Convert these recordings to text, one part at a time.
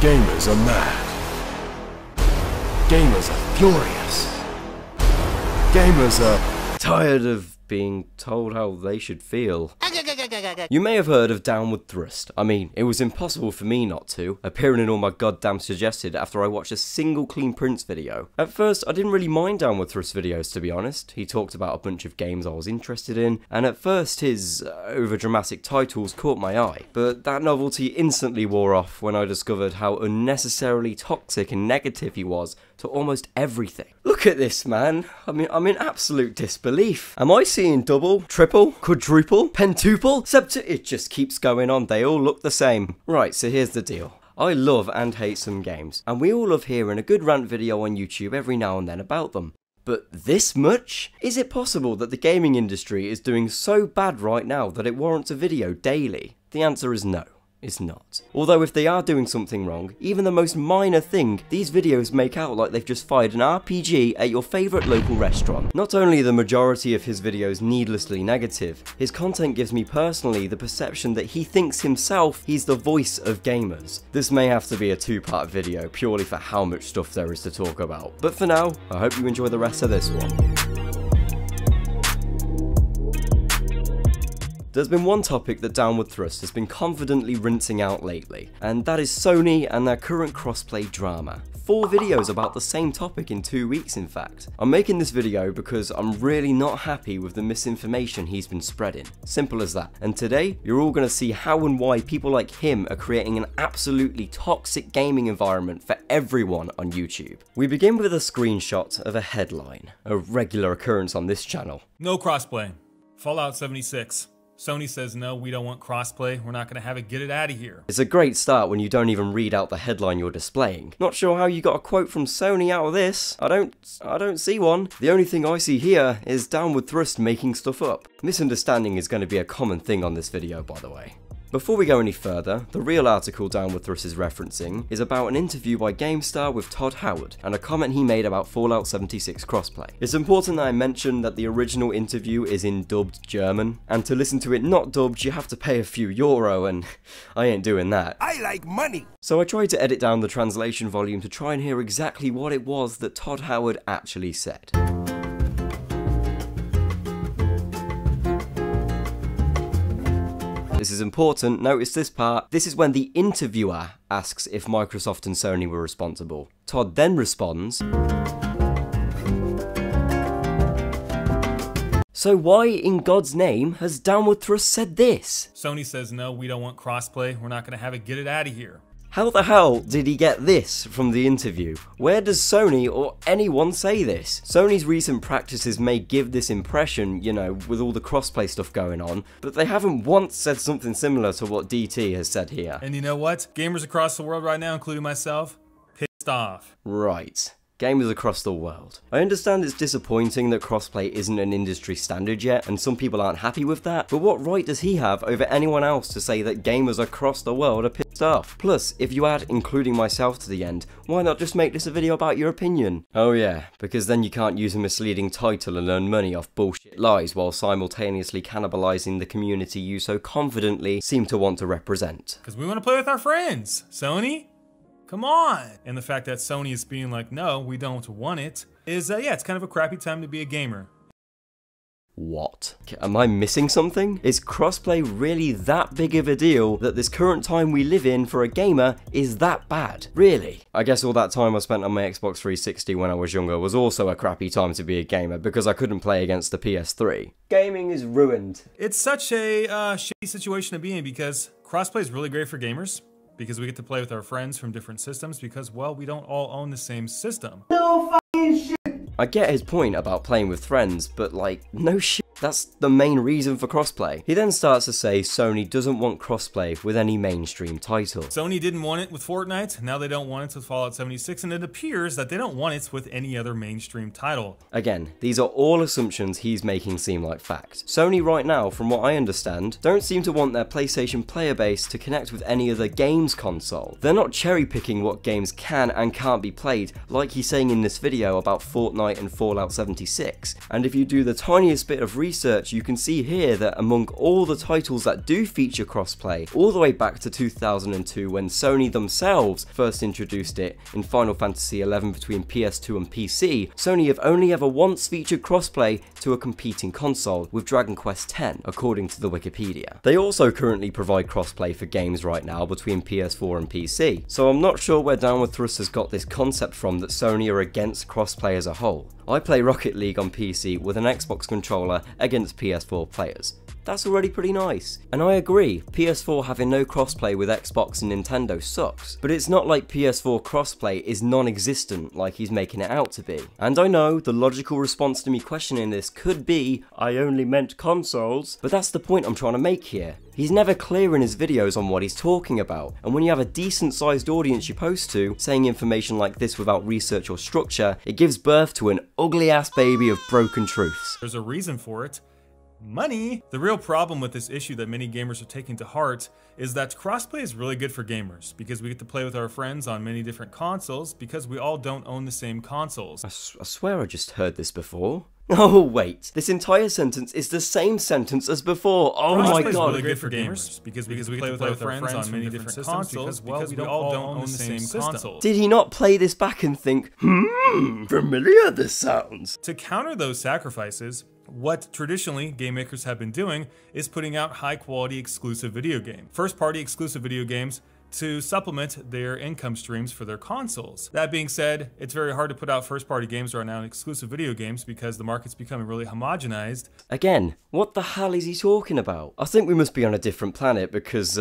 Gamers are mad. Gamers are furious. Gamers are tired of being told how they should feel. You may have heard of Downward Thrust. I mean, it was impossible for me not to, appearing in all my goddamn suggested after I watched a single Clean Prince video. At first, I didn't really mind Downward Thrust videos, to be honest. He talked about a bunch of games I was interested in, and at first his over-dramatic titles caught my eye. But that novelty instantly wore off when I discovered how unnecessarily toxic and negative he was to almost everything. Look at this, man. I'm in absolute disbelief. Am I seeing double, triple, quadruple, pentuple? Except it just keeps going on. They all look the same. Right, so here's the deal. I love and hate some games, and we all love hearing a good rant video on YouTube every now and then about them. But this much? Is it possible that the gaming industry is doing so bad right now that it warrants a video daily? The answer is no. It's not. Although if they are doing something wrong, even the most minor thing, these videos make out like they've just fired an RPG at your favourite local restaurant. Not only are the majority of his videos needlessly negative, his content gives me personally the perception that he thinks himself he's the voice of gamers. This may have to be a two-part video purely for how much stuff there is to talk about. But for now, I hope you enjoy the rest of this one. There's been one topic that Downward Thrust has been confidently rinsing out lately, and that is Sony and their current crossplay drama. 4 videos about the same topic in 2 weeks, in fact. I'm making this video because I'm really not happy with the misinformation he's been spreading. Simple as that. And today, you're all going to see how and why people like him are creating an absolutely toxic gaming environment for everyone on YouTube. We begin with a screenshot of a headline, a regular occurrence on this channel. No crossplay. Fallout 76. Sony says no, we don't want crossplay, we're not going to have it, get it out of here. It's a great start when you don't even read out the headline you're displaying. Not sure how you got a quote from Sony out of this. I don't see one. The only thing I see here is Downward Thrust making stuff up. Misunderstanding is going to be a common thing on this video, by the way. Before we go any further, the real article Downward Thrust is referencing is about an interview by Gamestar with Todd Howard and a comment he made about Fallout 76 crossplay. It's important that I mention that the original interview is in dubbed German, and to listen to it not dubbed you have to pay a few euro, and I ain't doing that. I like money. So I tried to edit down the translation volume to try and hear exactly what it was that Todd Howard actually said. This is important, notice this part. This is when the interviewer asks if Microsoft and Sony were responsible. Todd then responds, "So why in God's name has Downward Thrust said this?" Sony says no, we don't want crossplay, we're not going to have it, get it out of here. How the hell did he get this from the interview? Where does Sony or anyone say this? Sony's recent practices may give this impression, you know, with all the crossplay stuff going on, but they haven't once said something similar to what DT has said here. And you know what? Gamers across the world right now, including myself, pissed off. Right. Gamers across the world. I understand it's disappointing that crossplay isn't an industry standard yet, and some people aren't happy with that, but what right does he have over anyone else to say that gamers across the world are pissed off? Plus, if you add including myself to the end, why not just make this a video about your opinion? Oh yeah, because then you can't use a misleading title and earn money off bullshit lies while simultaneously cannibalizing the community you so confidently seem to want to represent. Because we want to play with our friends, Sony. Come on! And the fact that Sony is being like, no, we don't want it, is, yeah, it's kind of a crappy time to be a gamer. What? Am I missing something? Is crossplay really that big of a deal that this current time we live in for a gamer is that bad? Really? I guess all that time I spent on my Xbox 360 when I was younger was also a crappy time to be a gamer because I couldn't play against the PS3. Gaming is ruined. It's such a shitty situation to be in because crossplay is really great for gamers. Because we get to play with our friends from different systems because, well, we don't all own the same system. No fucking shit. I get his point about playing with friends, but like, no shit. That's the main reason for crossplay. He then starts to say Sony doesn't want crossplay with any mainstream title. Sony didn't want it with Fortnite, now they don't want it with Fallout 76, and it appears that they don't want it with any other mainstream title. Again, these are all assumptions he's making seem like fact. Sony right now, from what I understand, don't seem to want their PlayStation player base to connect with any other games console. They're not cherry picking what games can and can't be played, like he's saying in this video about Fortnite and Fallout 76. And if you do the tiniest bit of research research, you can see here that among all the titles that do feature crossplay, all the way back to 2002 when Sony themselves first introduced it in Final Fantasy XI between PS2 and PC, Sony have only ever once featured crossplay to a competing console with Dragon Quest X, according to the Wikipedia. They also currently provide crossplay for games right now between PS4 and PC, so I'm not sure where Downward Thrust has got this concept from that Sony are against crossplay as a whole. I play Rocket League on PC with an Xbox controller against PS4 players. That's already pretty nice. And I agree, PS4 having no crossplay with Xbox and Nintendo sucks, but it's not like PS4 crossplay is non-existent like he's making it out to be. And I know the logical response to me questioning this could be, I only meant consoles, but that's the point I'm trying to make here. He's never clear in his videos on what he's talking about, and when you have a decent sized audience you post to, saying information like this without research or structure, it gives birth to an ugly ass baby of broken truths. There's a reason for it. Money! The real problem with this issue that many gamers are taking to heart is that crossplay is really good for gamers because we get to play with our friends on many different consoles because we all don't own the same consoles. I swear I just heard this before. Oh wait, this entire sentence is the same sentence as before. Oh my god. Crossplay is really good for gamers because we get to play with our friends on many different consoles because we all don't own the same console. Did he not play this back and think, familiar this sounds? To counter those sacrifices, what traditionally game makers have been doing is putting out high quality exclusive video games. First party exclusive video games to supplement their income streams for their consoles. That being said, it's very hard to put out first party games right now in exclusive video games because the market's becoming really homogenized. Again, what the hell is he talking about? I think we must be on a different planet because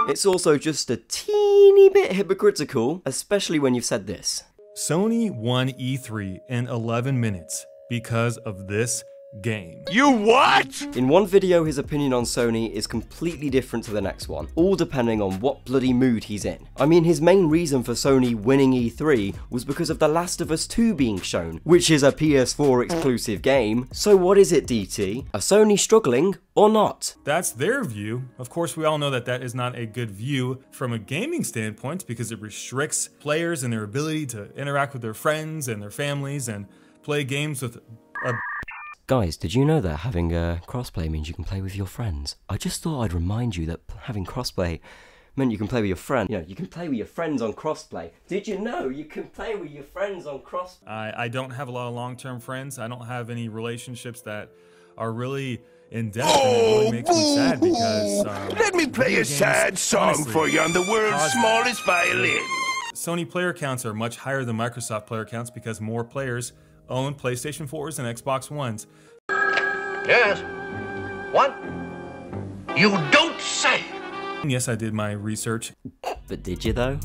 it's also just a teeny bit hypocritical, especially when you've said this. Sony won E3 in 11 minutes because of this game. You what? In one video, his opinion on Sony is completely different to the next one, all depending on what bloody mood he's in. I mean, his main reason for Sony winning E3 was because of The Last of Us 2 being shown, which is a PS4 exclusive game. So what is it, DT? Are Sony struggling or not? That's their view. Of course, we all know that that is not a good view from a gaming standpoint because it restricts players and their ability to interact with their friends and their families and play games with a... Guys, did you know that having crossplay means you can play with your friends? I just thought I'd remind you that having crossplay meant you can play with your friend. You know, you can play with your friends on crossplay. Did you know you can play with your friends on crossplay? I don't have a lot of long-term friends. I don't have any relationships that are really in depth, and it really makes me sad because let me play a sad song honestly, for you on the world's smallest violin. Sony player counts are much higher than Microsoft player counts because more players own PlayStation 4s and Xbox Ones. Yes. What? You don't say. And yes, I did my research. But did you though?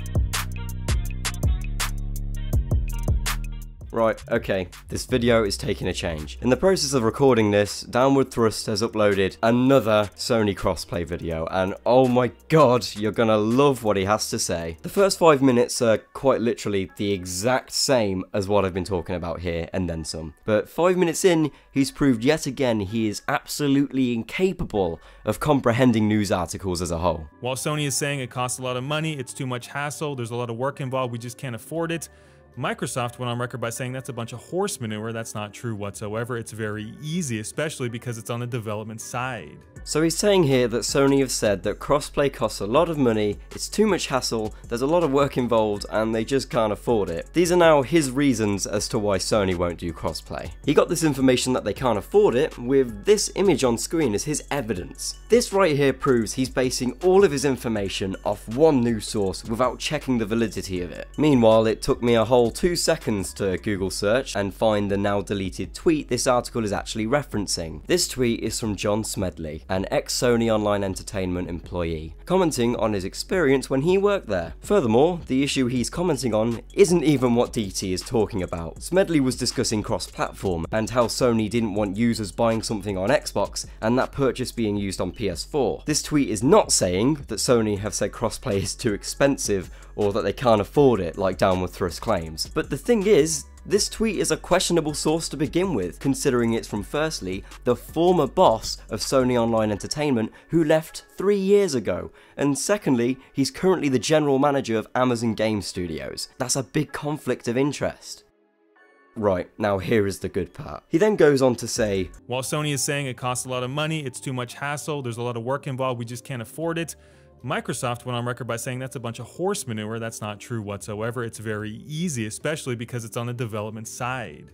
Right, okay, this video is taking a change. In the process of recording this, Downward Thrust has uploaded another Sony crossplay video, and oh my god, you're gonna love what he has to say. The first 5 minutes are quite literally the exact same as what I've been talking about here, and then some. But 5 minutes in, he's proved yet again he is absolutely incapable of comprehending news articles as a whole. While Sony is saying it costs a lot of money, it's too much hassle, there's a lot of work involved, we just can't afford it, Microsoft went on record by saying that's a bunch of horse manure. That's not true whatsoever. It's very easy, especially because it's on the development side. So he's saying here that Sony have said that crossplay costs a lot of money, it's too much hassle, there's a lot of work involved, and they just can't afford it. These are now his reasons as to why Sony won't do crossplay. He got this information that they can't afford it with this image on screen as his evidence. This right here proves he's basing all of his information off one news source without checking the validity of it. Meanwhile, it took me a whole 2 seconds to Google search and find the now deleted tweet this article is actually referencing. This tweet is from John Smedley, an ex-Sony Online Entertainment employee, commenting on his experience when he worked there. Furthermore, the issue he's commenting on isn't even what DT is talking about. Smedley was discussing cross-platform and how Sony didn't want users buying something on Xbox and that purchase being used on PS4. This tweet is not saying that Sony have said crossplay is too expensive or that they can't afford it like Downward Thrust claims. But the thing is, This tweet is a questionable source to begin with, considering it's from firstly, the former boss of Sony Online Entertainment who left 3 years ago, and secondly, he's currently the general manager of Amazon Game Studios. That's a big conflict of interest. Right, now here is the good part. He then goes on to say, while Sony is saying it costs a lot of money, it's too much hassle, there's a lot of work involved, we just can't afford it, Microsoft went on record by saying that's a bunch of horse manure. That's not true whatsoever. It's very easy, especially because it's on the development side.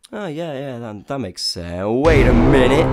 Oh yeah, that makes sense. Wait a minute,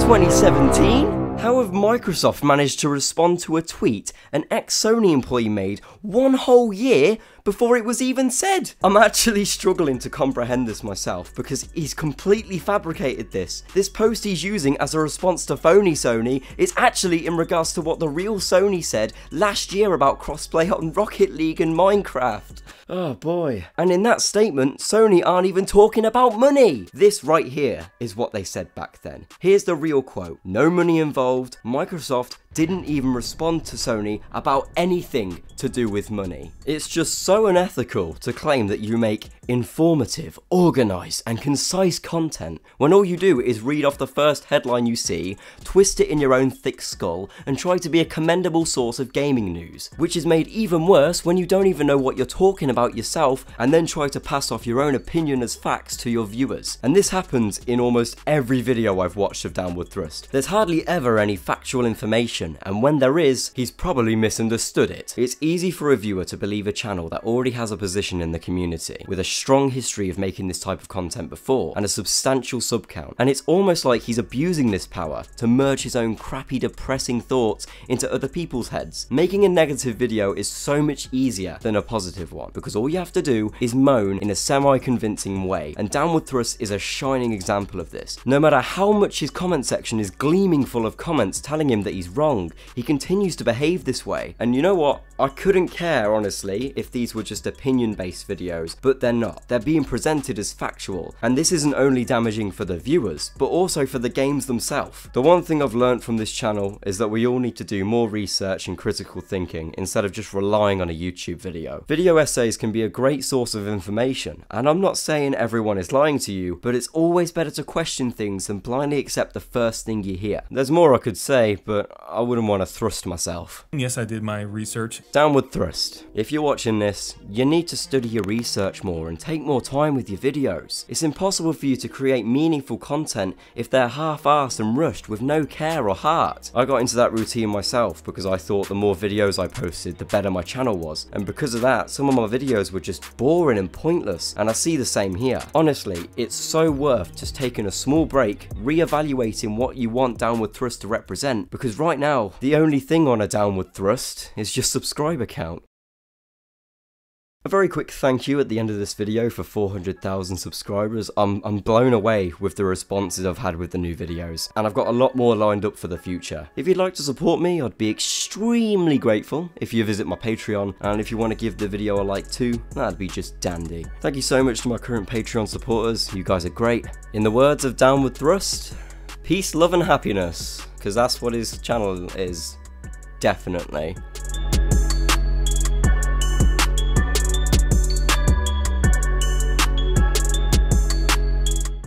2017? How have Microsoft managed to respond to a tweet an ex-Sony employee made 1 whole year before it was even said? I'm actually struggling to comprehend this myself because he's completely fabricated this. This post he's using as a response to phony Sony is actually in regards to what the real Sony said last year about crossplay on Rocket League and Minecraft. Oh boy. And in that statement, Sony aren't even talking about money. This right here is what they said back then. Here's the real quote. No money involved. Microsoft didn't even respond to Sony about anything to do with money. It's just so unethical to claim that you make informative, organised and concise content when all you do is read off the first headline you see, twist it in your own thick skull and try to be a commendable source of gaming news, which is made even worse when you don't even know what you're talking about yourself and then try to pass off your own opinion as facts to your viewers. And this happens in almost every video I've watched of Downward Thrust. There's hardly ever any factual information, and when there is, he's probably misunderstood it. It's easy for a viewer to believe a channel that already has a position in the community, with a strong history of making this type of content before, and a substantial sub count, and it's almost like he's abusing this power to merge his own crappy depressing thoughts into other people's heads. Making a negative video is so much easier than a positive one, because all you have to do is moan in a semi-convincing way, and Downward Thrust is a shining example of this. No matter how much his comment section is gleaming full of comments telling him that he's wrong, he continues to behave this way. And you know what? I couldn't care, honestly, if these were just opinion-based videos, but they're not. They're being presented as factual, and this isn't only damaging for the viewers, but also for the games themselves. The one thing I've learned from this channel is that we all need to do more research and critical thinking instead of just relying on a YouTube video. Video essays can be a great source of information, and I'm not saying everyone is lying to you, but it's always better to question things than blindly accept the first thing you hear. There's more I could say, but I wouldn't want to thrust myself. Yes, I did my research. Downward Thrust. If you're watching this, you need to study your research more and take more time with your videos. It's impossible for you to create meaningful content if they're half-arsed and rushed with no care or heart. I got into that routine myself because I thought the more videos I posted, the better my channel was, and because of that, some of my videos were just boring and pointless, and I see the same here. Honestly, it's so worth just taking a small break, re-evaluating what you want Downward Thrust to represent, because right now, the only thing on a Downward Thrust is your subscriber count. A very quick thank you at the end of this video for 400,000 subscribers. I'm blown away with the responses I've had with the new videos, and I've got a lot more lined up for the future. If you'd like to support me, I'd be extremely grateful if you visit my Patreon, and if you want to give the video a like too, that'd be just dandy. Thank you so much to my current Patreon supporters, you guys are great. In the words of Downward Thrust, peace, love and happiness, because that's what his channel is, definitely.